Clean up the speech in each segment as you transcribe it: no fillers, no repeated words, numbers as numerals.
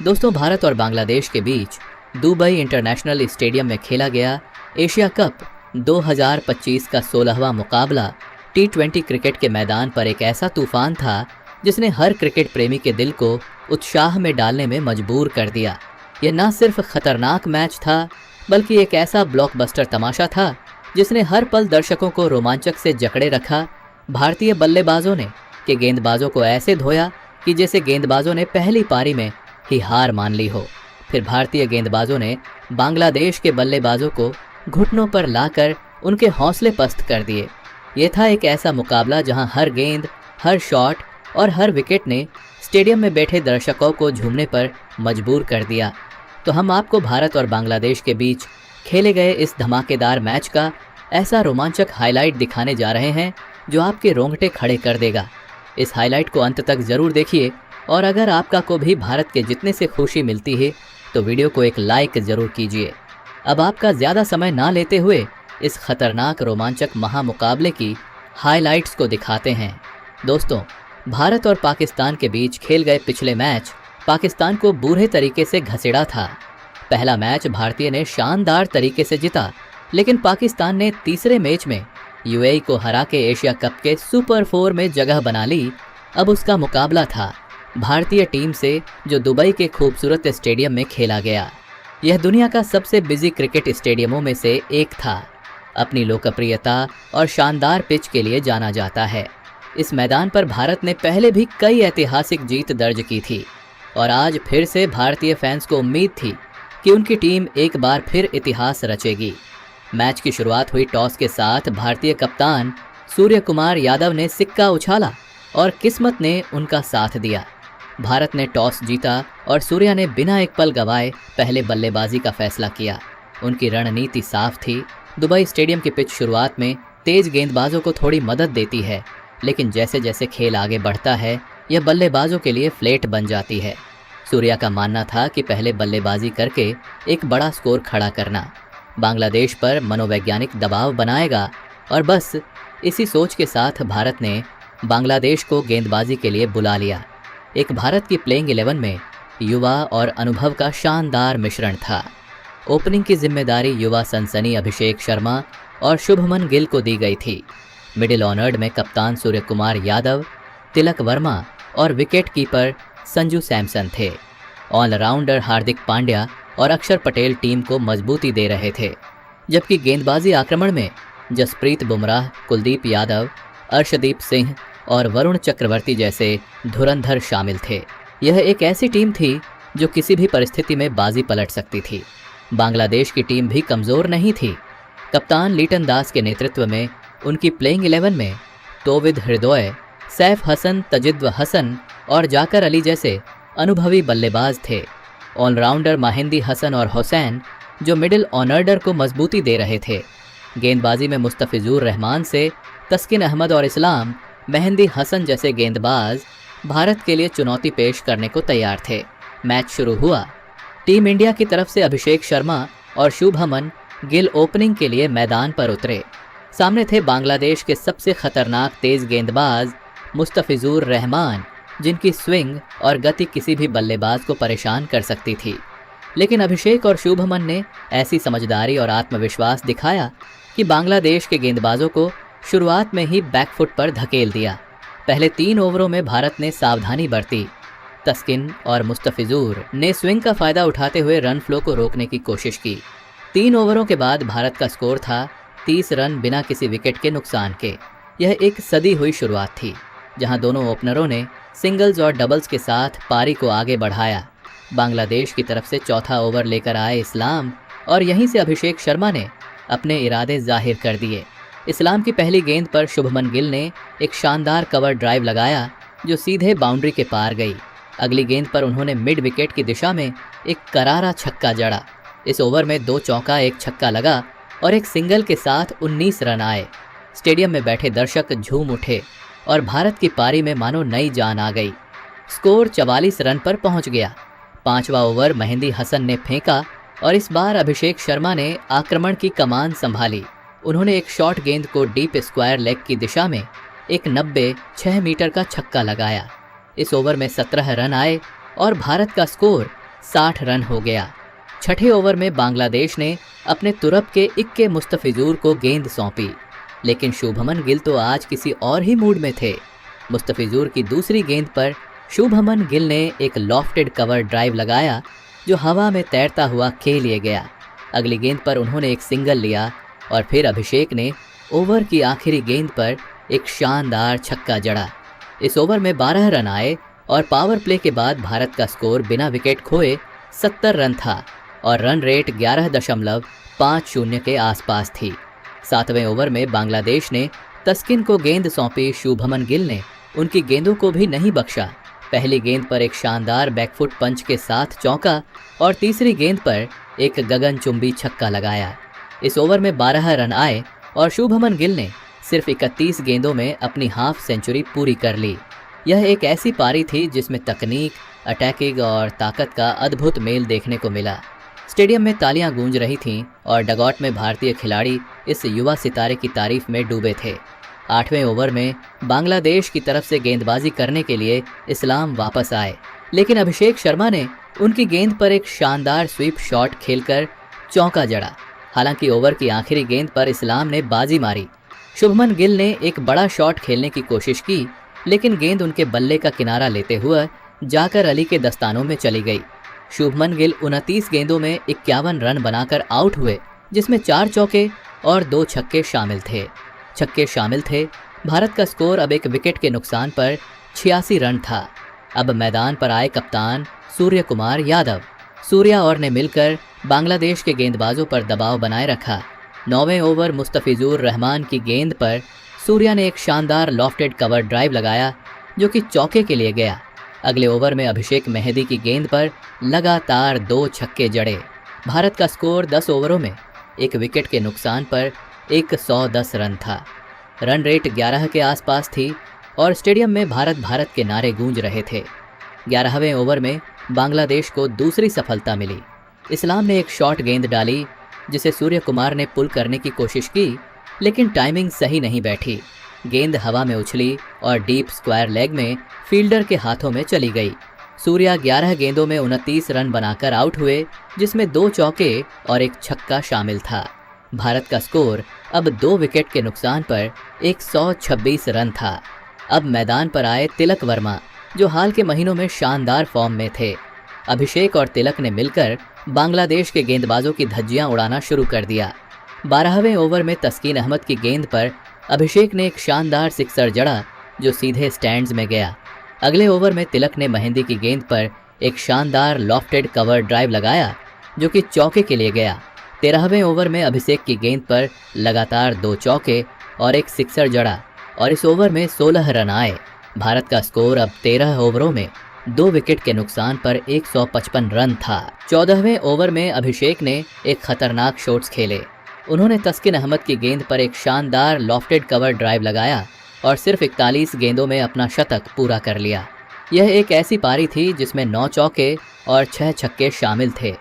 दोस्तों, भारत और बांग्लादेश के बीच दुबई इंटरनेशनल स्टेडियम में खेला गया एशिया कप 2025 का 16वां मुकाबला T20 क्रिकेट के मैदान पर एक ऐसा तूफान था जिसने हर क्रिकेट प्रेमी के दिल को उत्साह में डालने में मजबूर कर दिया। यह न सिर्फ खतरनाक मैच था बल्कि एक ऐसा ब्लॉकबस्टर तमाशा था जिसने हर पल दर्शकों को रोमांचक से जकड़े रखा। भारतीय बल्लेबाजों ने गेंदबाजों को ऐसे धोया कि जैसे गेंदबाजों ने पहली पारी में ही हार मान ली हो। फिर भारतीय गेंदबाजों ने बांग्लादेश के बल्लेबाजों को घुटनों पर लाकर उनके हौसले पस्त कर दिए। ये था एक ऐसा मुकाबला जहां हर गेंद, हर शॉट और हर विकेट ने स्टेडियम में बैठे दर्शकों को झूमने पर मजबूर कर दिया। तो हम आपको भारत और बांग्लादेश के बीच खेले गए इस धमाकेदार मैच का ऐसा रोमांचक हाईलाइट दिखाने जा रहे हैं जो आपके रोंगटे खड़े कर देगा। इस हाईलाइट को अंत तक ज़रूर देखिए और अगर आपका को भी भारत के जीतने से खुशी मिलती है तो वीडियो को एक लाइक ज़रूर कीजिए। अब आपका ज़्यादा समय ना लेते हुए इस खतरनाक रोमांचक महामुकाबले की हाईलाइट्स को दिखाते हैं। दोस्तों, भारत और पाकिस्तान के बीच खेल गए पिछले मैच पाकिस्तान को बुरे तरीके से घसीड़ा था। पहला मैच भारतीय ने शानदार तरीके से जीता, लेकिन पाकिस्तान ने तीसरे मैच में यूएई को हरा के एशिया कप के सुपर 4 में जगह बना ली। अब उसका मुकाबला था भारतीय टीम से जो दुबई के खूबसूरत स्टेडियम में खेला गया। यह दुनिया का सबसे बिजी क्रिकेट स्टेडियमों में से एक था। अपनी लोकप्रियता और शानदार पिच के लिए जाना जाता है। इस मैदान पर भारत ने पहले भी कई ऐतिहासिक जीत दर्ज की थी और आज फिर से भारतीय फैंस को उम्मीद थी कि उनकी टीम एक बार फिर इतिहास रचेगी। मैच की शुरुआत हुई टॉस के साथ भारतीय कप्तान सूर्य कुमार यादव ने सिक्का उछाला और किस्मत ने उनका साथ दिया। भारत ने टॉस जीता और सूर्या ने बिना एक पल गवाए पहले बल्लेबाजी का फैसला किया। उनकी रणनीति साफ थी। दुबई स्टेडियम की पिच शुरुआत में तेज गेंदबाजों को थोड़ी मदद देती है, लेकिन जैसे जैसे खेल आगे बढ़ता है यह बल्लेबाजों के लिए फ्लेट बन जाती है। सूर्या का मानना था कि पहले बल्लेबाजी करके एक बड़ा स्कोर खड़ा करना बांग्लादेश पर मनोवैज्ञानिक दबाव बनाएगा और बस इसी सोच के साथ भारत ने बांग्लादेश को गेंदबाजी के लिए बुला लिया। एक भारत की प्लेइंग 11 में युवा और अनुभव का शानदार मिश्रण था। ओपनिंग की जिम्मेदारी युवा सनसनी अभिषेक शर्मा और शुभमन गिल को दी गई थी। मिडिल ऑनर्ड में कप्तान सूर्य कुमार यादव, तिलक वर्मा और विकेट कीपर संजू सैमसन थे। ऑलराउंडर हार्दिक पांड्या और अक्षर पटेल टीम को मजबूती दे रहे थे, जबकि गेंदबाजी आक्रमण में जसप्रीत बुमराह, कुलदीप यादव, अर्शदीप सिंह और वरुण चक्रवर्ती जैसे धुरंधर शामिल थे। यह एक ऐसी टीम थी जो किसी भी परिस्थिति में बाजी पलट सकती थी। बांग्लादेश की टीम भी कमज़ोर नहीं थी। कप्तान लीटन दास के नेतृत्व में उनकी प्लेइंग 11 में तोविद हृदय, सैफ हसन, तजिद्व हसन और जाकर अली जैसे अनुभवी बल्लेबाज थे। ऑलराउंडर माहिंदी हसन और हुसैन जो मिडिल ऑनर्डर को मजबूती दे रहे थे। गेंदबाजी में मुस्तफिजुर रहमान से तस्किन अहमद और इस्लाम मेहंदी हसन जैसे गेंदबाज भारत के लिए चुनौती पेश करने को तैयार थे। मैच शुरू हुआ। टीम इंडिया की तरफ से अभिषेक शर्मा और शुभमन गिल ओपनिंग के लिए मैदान पर उतरे। सामने थे बांग्लादेश के सबसे खतरनाक तेज गेंदबाज मुस्तफिजुर रहमान, जिनकी स्विंग और गति किसी भी बल्लेबाज को परेशान कर सकती थी। लेकिन अभिषेक और शुभमन ने ऐसी समझदारी और आत्मविश्वास दिखाया कि बांग्लादेश के गेंदबाजों को शुरुआत में ही बैकफुट पर धकेल दिया। पहले 3 ओवरों में भारत ने सावधानी बरती। तस्किन और मुस्तफिजुर ने स्विंग का फायदा उठाते हुए रन फ्लो को रोकने की कोशिश की। 3 ओवरों के बाद भारत का स्कोर था 30 रन बिना किसी विकेट के नुकसान के। यह एक सदी हुई शुरुआत थी जहां दोनों ओपनरों ने सिंगल्स और डबल्स के साथ पारी को आगे बढ़ाया। बांग्लादेश की तरफ से चौथा ओवर लेकर आए इस्लाम और यहीं से अभिषेक शर्मा ने अपने इरादे जाहिर कर दिए। इस्लाम की पहली गेंद पर शुभमन गिल ने एक शानदार कवर ड्राइव लगाया जो सीधे बाउंड्री के पार गई। अगली गेंद पर उन्होंने मिड विकेट की दिशा में एक करारा छक्का जड़ा। इस ओवर में 2 चौका, 1 छक्का लगा और एक सिंगल के साथ 19 रन आए। स्टेडियम में बैठे दर्शक झूम उठे और भारत की पारी में मानो नई जान आ गई। स्कोर 44 रन पर पहुंच गया। 5वां ओवर मेहंदी हसन ने फेंका और इस बार अभिषेक शर्मा ने आक्रमण की कमान संभाली। उन्होंने एक शॉर्ट गेंद को डीप स्क्वायर लेग की दिशा में एक 96 मीटर का छक्का लगाया। इस ओवर में 17 रन आए और भारत का स्कोर 60 रन हो गया। छठे ओवर में बांग्लादेश ने अपने तुरप के इक्के मुस्तफिजूर को गेंद सौंपी, लेकिन शुभमन गिल तो आज किसी और ही मूड में थे। मुस्तफिजूर की दूसरी गेंद पर शुभमन गिल ने एक लॉफ्टेड कवर ड्राइव लगाया जो हवा में तैरता हुआ खेल लिए गया। अगली गेंद पर उन्होंने एक सिंगल लिया और फिर अभिषेक ने ओवर की आखिरी गेंद पर एक शानदार छक्का जड़ा। इस ओवर में 12 रन आए और पावर प्ले के बाद भारत का स्कोर बिना विकेट खोए 70 रन था और रन रेट 11.50 के आसपास थी। 7वें ओवर में बांग्लादेश ने तस्किन को गेंद सौंपी। शुभमन गिल ने उनकी गेंदों को भी नहीं बख्शा। पहली गेंद पर एक शानदार बैकफुट पंच के साथ चौका और तीसरी गेंद पर एक गगनचुंबी छक्का लगाया। इस ओवर में 12 रन आए और शुभमन गिल ने सिर्फ 31 गेंदों में अपनी हाफ सेंचुरी पूरी कर ली। यह एक ऐसी पारी थी जिसमें तकनीक, अटैकिंग और ताकत का अद्भुत मेल देखने को मिला। स्टेडियम में तालियां गूंज रही थीं और डगआउट में भारतीय खिलाड़ी इस युवा सितारे की तारीफ में डूबे थे। 8वें ओवर में बांग्लादेश की तरफ से गेंदबाजी करने के लिए इस्लाम वापस आए, लेकिन अभिषेक शर्मा ने उनकी गेंद पर एक शानदार स्वीप शॉट खेलकर चौका जड़ा। हालांकि ओवर की आखिरी गेंद पर इस्लाम ने बाजी मारी। शुभमन गिल ने एक बड़ा शॉट खेलने की कोशिश की, लेकिन गेंद उनके बल्ले का किनारा लेते हुए जाकर अली के दस्तानों में चली गई। शुभमन गिल 29 गेंदों में 51 रन बनाकर आउट हुए, जिसमें 4 चौके और 2 छक्के शामिल थे। भारत का स्कोर अब एक विकेट के नुकसान पर 86 रन था। अब मैदान पर आए कप्तान सूर्य कुमार यादव। सूर्या और ने मिलकर बांग्लादेश के गेंदबाजों पर दबाव बनाए रखा। 9वें ओवर मुस्तफिजुर रहमान की गेंद पर सूर्या ने एक शानदार लॉफ्टेड कवर ड्राइव लगाया जो कि चौके के लिए गया। अगले ओवर में अभिषेक मेहदी की गेंद पर लगातार 2 छक्के जड़े। भारत का स्कोर 10 ओवरों में एक विकेट के नुकसान पर 110 रन था। रन रेट 11 के आसपास थी और स्टेडियम में भारत के नारे गूंज रहे थे। 11वें ओवर में बांग्लादेश को दूसरी सफलता मिली। इस्लाम ने एक शॉर्ट गेंद डाली जिसे सूर्य कुमार ने पुल करने की कोशिश की, लेकिन टाइमिंग सही नहीं बैठी। गेंद हवा में उछली और डीप स्क्वायर लेग में फील्डर के हाथों में चली गई। सूर्या 11 गेंदों में 29 रन बनाकर आउट हुए, जिसमें 2 चौके और एक छक्का शामिल था। भारत का स्कोर अब 2 विकेट के नुकसान पर 126 रन था। अब मैदान पर आए तिलक वर्मा, जो हाल के महीनों में शानदार फॉर्म में थे। अभिषेक और तिलक ने मिलकर बांग्लादेश के गेंदबाजों की धज्जियां उड़ाना शुरू कर दिया। 12वें ओवर में तस्कीन अहमद की गेंद पर अभिषेक ने एक शानदार सिक्सर जड़ा जो सीधे स्टैंड्स में गया। अगले ओवर में तिलक ने मेहंदी की गेंद पर एक शानदार लॉफ्टेड कवर ड्राइव लगाया जो कि चौके के लिए गया। 13वें ओवर में अभिषेक की गेंद पर लगातार 2 चौके और एक सिक्सर जड़ा और इस ओवर में 16 रन आए। भारत का स्कोर अब 13 ओवरों में 2 विकेट के नुकसान पर 155 रन था। 14वें ओवर में अभिषेक ने एक खतरनाक शॉट्स खेले। उन्होंने तस्किन अहमद की गेंद पर एक शानदार लॉफ्टेड कवर ड्राइव लगाया और सिर्फ 41 गेंदों में अपना शतक पूरा कर लिया। यह एक ऐसी पारी थी जिसमें 9 चौके और 6 छक्के शामिल थे।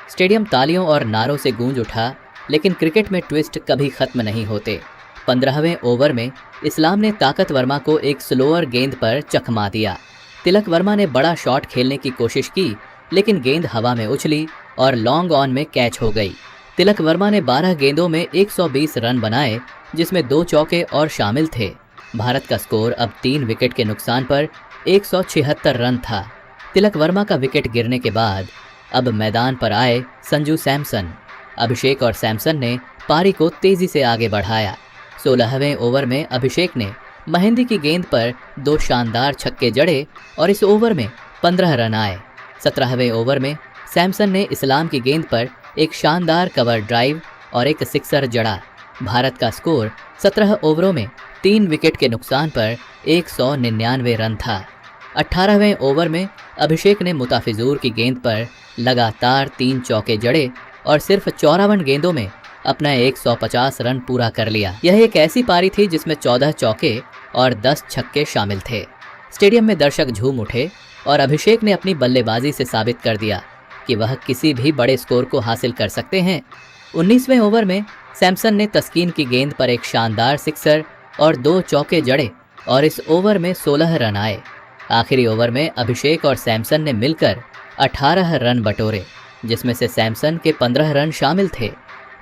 स्टेडियम तालियों और नारों से गूंज उठा, लेकिन क्रिकेट में ट्विस्ट कभी खत्म नहीं होते। 15वें ओवर में इस्लाम ने ताकत वर्मा को एक स्लोअर गेंद पर चकमा दिया। तिलक वर्मा ने बड़ा शॉट खेलने की कोशिश की, लेकिन गेंद हवा में उछली और लॉन्ग ऑन में कैच हो गई। तिलक वर्मा ने 12 गेंदों में 120 रन बनाए, जिसमें 2 चौके और शामिल थे। भारत का स्कोर अब 3 विकेट के नुकसान पर 176 रन था। तिलक वर्मा का विकेट गिरने के बाद अब मैदान पर आए संजू सैमसन। अभिषेक और सैमसन ने पारी को तेजी से आगे बढ़ाया। 16वें ओवर में अभिषेक ने मेहंदी की गेंद पर 2 शानदार छक्के जड़े और इस ओवर में 15 रन आए। 17वें ओवर में सैमसन ने इस्लाम की गेंद पर एक शानदार कवर ड्राइव और एक सिक्सर जड़ा। भारत का स्कोर 17 ओवरों में 3 विकेट के नुकसान पर 199 रन था। 18वें ओवर में अभिषेक ने मुताफिजूर की गेंद पर लगातार 3 चौके जड़े और सिर्फ 54 गेंदों में अपना 150 रन पूरा कर लिया। यह एक ऐसी पारी थी जिसमें 14 चौके और 10 छक्के शामिल थे। स्टेडियम में दर्शक झूम उठे और अभिषेक ने अपनी बल्लेबाजी से साबित कर दिया कि वह किसी भी बड़े स्कोर को हासिल कर सकते हैं। 19वें ओवर में सैमसन ने तस्कीन की गेंद पर एक शानदार सिक्सर और 2 चौके जड़े और इस ओवर में 16 रन आए। आखिरी ओवर में अभिषेक और सैमसन ने मिलकर 18 रन बटोरे, जिसमें से सैमसन के 15 रन शामिल थे।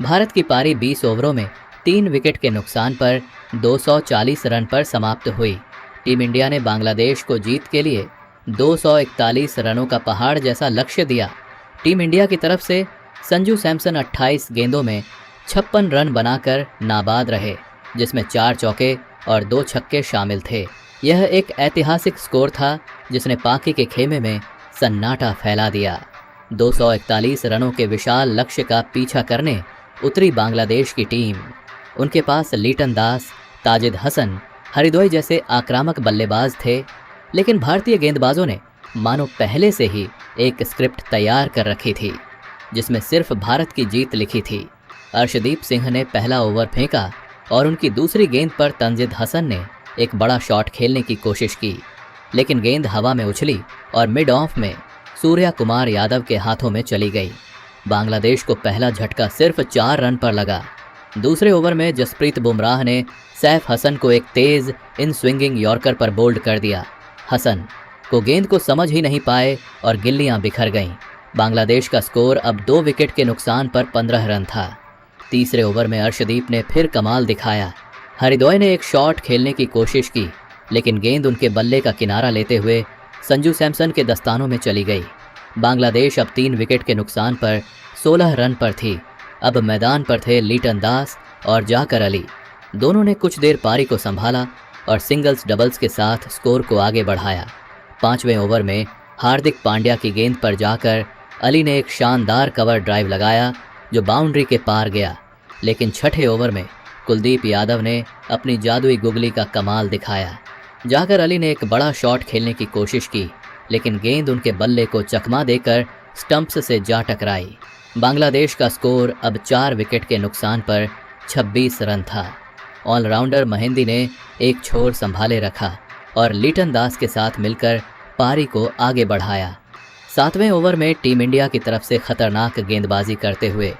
भारत की पारी 20 ओवरों में 3 विकेट के नुकसान पर 240 रन पर समाप्त हुई। टीम इंडिया ने बांग्लादेश को जीत के लिए 241 रनों का पहाड़ जैसा लक्ष्य दिया। टीम इंडिया की तरफ से संजू सैमसन 28 गेंदों में 56 रन बनाकर नाबाद रहे, जिसमें 4 चौके और 2 छक्के शामिल थे। यह एक ऐतिहासिक स्कोर था जिसने पाकी के खेमे में सन्नाटा फैला दिया। 241 रनों के विशाल लक्ष्य का पीछा करने उतरी बांग्लादेश की टीम। उनके पास लीटन दास, ताजिद हसन, हरिदोई जैसे आक्रामक बल्लेबाज थे, लेकिन भारतीय गेंदबाजों ने मानो पहले से ही एक स्क्रिप्ट तैयार कर रखी थी जिसमें सिर्फ भारत की जीत लिखी थी। अर्शदीप सिंह ने पहला ओवर फेंका और उनकी दूसरी गेंद पर तंजिद हसन ने एक बड़ा शॉट खेलने की कोशिश की, लेकिन गेंद हवा में उछली और मिड ऑफ में सूर्या कुमार यादव के हाथों में चली गई। बांग्लादेश को पहला झटका सिर्फ 4 रन पर लगा। दूसरे ओवर में जसप्रीत बुमराह ने सैफ हसन को एक तेज इन स्विंगिंग यॉर्कर पर बोल्ड कर दिया। हसन को गेंद को समझ ही नहीं पाए और गिल्लियां बिखर गईं। बांग्लादेश का स्कोर अब 2 विकेट के नुकसान पर 15 रन था। तीसरे ओवर में अर्शदीप ने फिर कमाल दिखाया। हरिदोई ने एक शॉट खेलने की कोशिश की, लेकिन गेंद उनके बल्ले का किनारा लेते हुए संजू सैमसन के दस्तानों में चली गई। बांग्लादेश अब 3 विकेट के नुकसान पर 16 रन पर थी। अब मैदान पर थे लीटन दास और जाकर अली। दोनों ने कुछ देर पारी को संभाला और सिंगल्स डबल्स के साथ स्कोर को आगे बढ़ाया। 5वें ओवर में हार्दिक पांड्या की गेंद पर जाकर अली ने एक शानदार कवर ड्राइव लगाया जो बाउंड्री के पार गया, लेकिन 6ठे ओवर में कुलदीप यादव ने अपनी जादुई गुगली का कमाल दिखाया। जाकर अली ने एक बड़ा शॉट खेलने की कोशिश की, लेकिन गेंद उनके बल्ले को चकमा देकर स्टंप्स से जा टकराई। बांग्लादेश का स्कोर अब 4 विकेट के नुकसान पर 26 रन था। ऑलराउंडर महेंदी ने एक छोर संभाले रखा और लीटन दास के साथ मिलकर पारी को आगे बढ़ाया। 7वें ओवर में टीम इंडिया की तरफ से खतरनाक गेंदबाजी करते हुए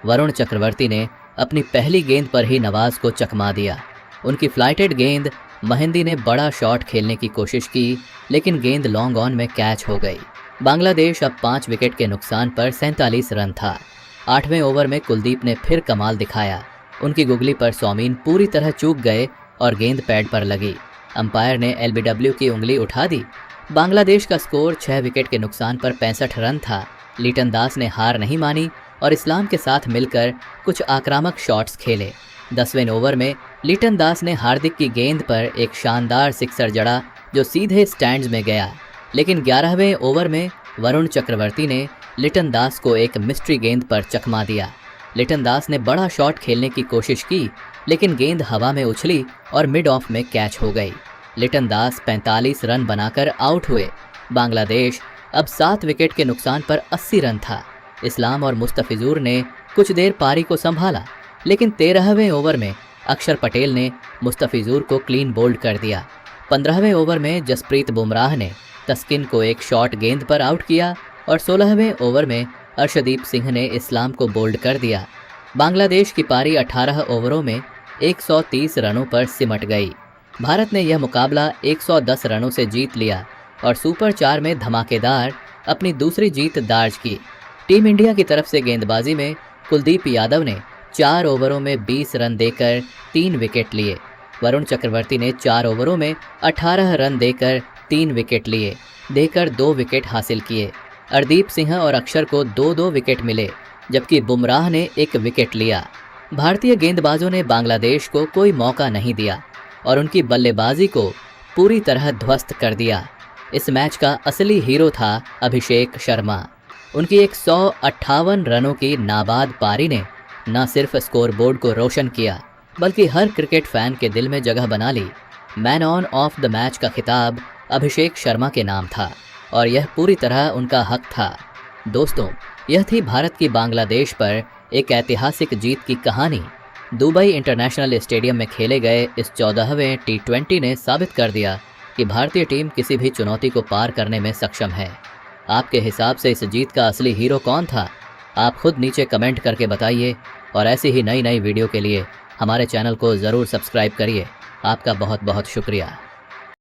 वरुण चक्रवर्ती ने अपनी पहली गेंद पर ही नवाज को चकमा दिया। उनकी फ्लाइटेड गेंद महेंदी ने बड़ा शॉट खेलने की कोशिश की, लेकिन गेंद लॉन्ग ऑन में कैच हो गई। बांग्लादेश अब 5 विकेट के नुकसान पर 47 रन था। 8वें ओवर में कुलदीप ने फिर कमाल दिखाया। उनकी गुगली पर सौमीन पूरी तरह चूक गए और गेंद पैड पर लगी। अंपायर ने LBW की उंगली उठा दी। बांग्लादेश का स्कोर 6 विकेट के नुकसान पर 65 रन था। लीटन दास ने हार नहीं मानी और इस्लाम के साथ मिलकर कुछ आक्रामक शॉट्स खेले। 10वें ओवर में लीटन दास ने हार्दिक की गेंद पर एक शानदार सिक्सर जड़ा जो सीधे स्टैंड्स में गया, लेकिन 11वें ओवर में वरुण चक्रवर्ती ने लिटन दास को एक मिस्ट्री गेंद पर चकमा दिया। लिटन दास ने बड़ा शॉट खेलने की कोशिश की, लेकिन गेंद हवा में उछली और मिड ऑफ में कैच हो गई। लिटन दास 45 रन बनाकर आउट हुए। बांग्लादेश अब 7 विकेट के नुकसान पर 80 रन था। इस्लाम और मुस्तफिजुर ने कुछ देर पारी को संभाला, लेकिन 13वें ओवर में अक्षर पटेल ने मुस्तफिजुर को क्लीन बोल्ड कर दिया। 15वें ओवर में जसप्रीत बुमराह ने तस्किन को एक शॉट गेंद पर आउट किया और 16वें ओवर में अर्शदीप सिंह ने इस्लाम को बोल्ड कर दिया। बांग्लादेश की पारी 18 ओवरों में 130 रनों पर सिमट गई। भारत ने यह मुकाबला 110 रनों से जीत लिया और सुपर 4 में धमाकेदार अपनी दूसरी जीत दर्ज की। टीम इंडिया की तरफ से गेंदबाजी में कुलदीप यादव ने 4 ओवरों में 20 रन देकर 3 विकेट लिए। वरुण चक्रवर्ती ने 4 ओवरों में 18 रन देकर 3 विकेट लिए, देकर 2 विकेट हासिल किए। अर्दीप सिंह और अक्षर को 2-2 विकेट मिले, जबकि बुमराह ने 1 विकेट लिया। भारतीय गेंदबाजों ने बांग्लादेश को कोई मौका नहीं दिया और उनकी बल्लेबाजी को पूरी तरह ध्वस्त कर दिया। इस मैच का असली हीरो था अभिषेक शर्मा। उनकी 158 रनों की नाबाद पारी ने न सिर्फ स्कोरबोर्ड को रोशन किया, बल्कि हर क्रिकेट फैन के दिल में जगह बना ली। Man on of the match का खिताब अभिषेक शर्मा के नाम था और यह पूरी तरह उनका हक था। दोस्तों, यह थी भारत की बांग्लादेश पर एक ऐतिहासिक जीत की कहानी। दुबई इंटरनेशनल स्टेडियम में खेले गए इस 14वें T20 ने साबित कर दिया कि भारतीय टीम किसी भी चुनौती को पार करने में सक्षम है। आपके हिसाब से इस जीत का असली हीरो कौन था? आप खुद नीचे कमेंट करके बताइए और ऐसी ही नई वीडियो के लिए हमारे चैनल को ज़रूर सब्सक्राइब करिए। आपका बहुत बहुत शुक्रिया।